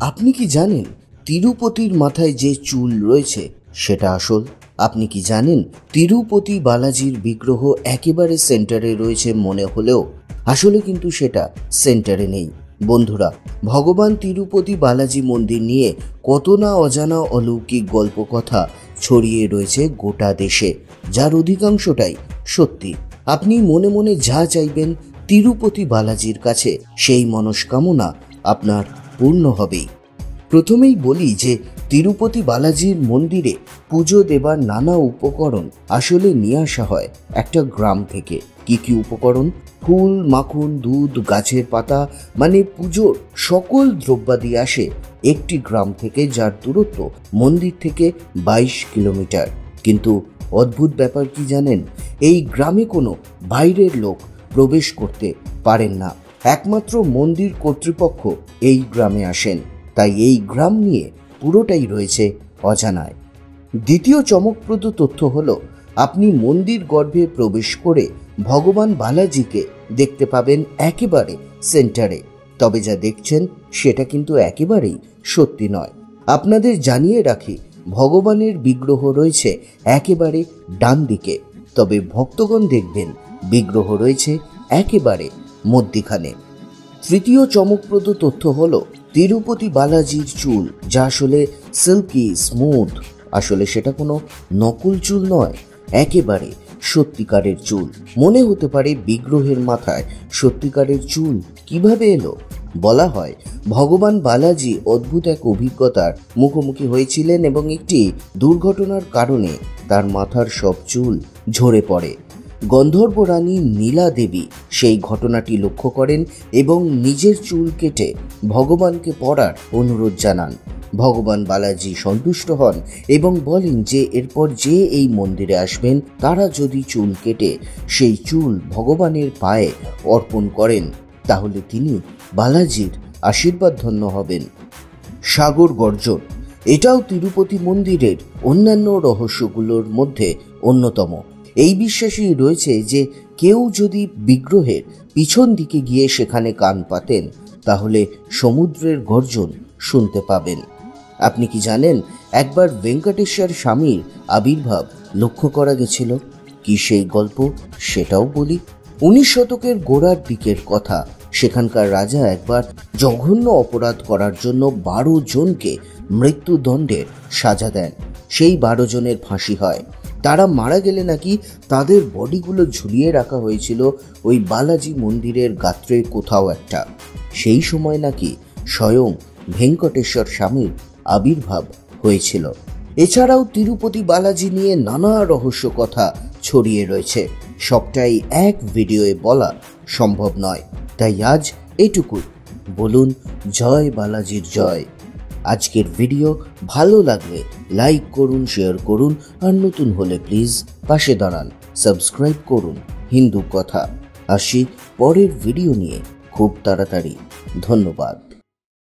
আপনি কি জানেন তিরুপতির মাথায় যে চুল রয়েছে সেটা আসল? আপনি কি জানেন তিরুপতি বালাজির বিগ্রহ একেবারে সেন্টারে রয়েছে মনে হলেও আসলে কিন্তু সেটা সেন্টারে নেই। বন্ধুরা, ভগবান তিরুপতি বালাজি মন্দির নিয়ে কত না অজানা অলৌকিক গল্প কথা ছড়িয়ে রয়েছে গোটা দেশে, যার অধিকাংশটাই সত্যি। আপনি মনে মনে যা চাইবেন তিরুপতি বালাজির কাছে সেই মনস্কামনা আপনার পূর্ণ হবেই। প্রথমেই বলি যে তিরুপতি বালাজির মন্দিরে পুজো দেবার নানা উপকরণ আসলে নিয়ে আসা হয় একটা গ্রাম থেকে। কি কি উপকরণ? ফুল, মাখন, দুধ, গাছের পাতা, মানে পুজোর সকল দ্রব্যাদি আসে একটি গ্রাম থেকে, যার দূরত্ব মন্দির থেকে 22 কিলোমিটার। কিন্তু অদ্ভুত ব্যাপার কি জানেন? এই গ্রামে কোনো বাইরের লোক প্রবেশ করতে পারেন না। একমাত্র মন্দির কর্তৃপক্ষ এই গ্রামে আসেন। তাই এই গ্রাম নিয়ে পুরোটাই রয়েছে অজানায়। দ্বিতীয় চমকপ্রদ তথ্য হলো, আপনি মন্দির গর্ভে প্রবেশ করে ভগবান বালাজিকে দেখতে পাবেন একেবারে সেন্টারে। তবে যা দেখছেন সেটা কিন্তু একেবারেই সত্যি নয়। আপনাদের জানিয়ে রাখি, ভগবানের বিগ্রহ রয়েছে একেবারে ডান দিকে, তবে ভক্তগণ দেখবেন বিগ্রহ রয়েছে একেবারে মধ্যিখানে। তৃতীয় চমকপ্রদ তথ্য হলো, তিরুপতি বালাজির চুল যা আসলে সিল্কি স্মুথ, আসলে সেটা কোনো নকল চুল নয়, একেবারে সত্যিকারের চুল। মনে হতে পারে বিগ্রহের মাথায় সত্যিকারের চুল কিভাবে এলো? বলা হয় ভগবান বালাজি অদ্ভুত এক অভিজ্ঞতার মুখোমুখি হয়েছিলেন এবং একটি দুর্ঘটনার কারণে তার মাথার সব চুল ঝরে পড়ে। গন্ধর্ব রানী নীলা দেবী সেই ঘটনাটি লক্ষ্য করেন এবং নিজের চুল কেটে ভগবানকে পরার অনুরোধ জানান। ভগবান বালাজি সন্তুষ্ট হন এবং বলেন যে এরপর যে এই মন্দিরে আসবেন তারা যদি চুল কেটে সেই চুল ভগবানের পায়ে অর্পণ করেন তাহলে তিনি বালাজির আশীর্বাদ ধন্য হবেন। সাগর গর্জন, এটাও তিরুপতি মন্দিরের অন্যান্য রহস্যগুলোর মধ্যে অন্যতম। এই বিশ্বাসই রয়েছে যে কেউ যদি বিগ্রহের পিছন দিকে গিয়ে সেখানে কান পাতেন তাহলে সমুদ্রের গর্জন শুনতে পাবেন। আপনি কি জানেন একবার ভেঙ্কটেশ্বর স্বামীর আবির্ভাব লক্ষ্য করা গেছিল? কি সেই গল্প সেটাও বলি। 19 শতকের গোড়ার দিকের কথা। সেখানকার রাজা একবার জঘন্য অপরাধ করার জন্য 12 জনকে মৃত্যুদণ্ডের সাজা দেন। সেই 12 জনের ফাঁসি হয়। তারা মারা গেলে নাকি তাদের বডিগুলো ঝুলিয়ে রাখা হয়েছিল ওই বালাজি মন্দিরের গাত্রে কোথাও একটা। সেই সময় নাকি স্বয়ং ভেঙ্কটেশ্বর স্বামীর আবির্ভাব হয়েছিল। এছাড়াও তিরুপতি বালাজি নিয়ে নানা রহস্য কথা ছড়িয়ে রয়েছে, সবটাই এক ভিডিওয়ে বলা সম্ভব নয়। তাই আজ এটুকুই। বলুন জয় বালাজির জয়। আজকের ভিডিও ভালো লাগলে লাইক করুন, শেয়ার করুন, আর নতুন হলে প্লিজ পাশে দাঁড়ান, সাবস্ক্রাইব করুন হিন্দু কথা। আসি পরের ভিডিও নিয়ে খুব তাড়াতাড়ি। ধন্যবাদ।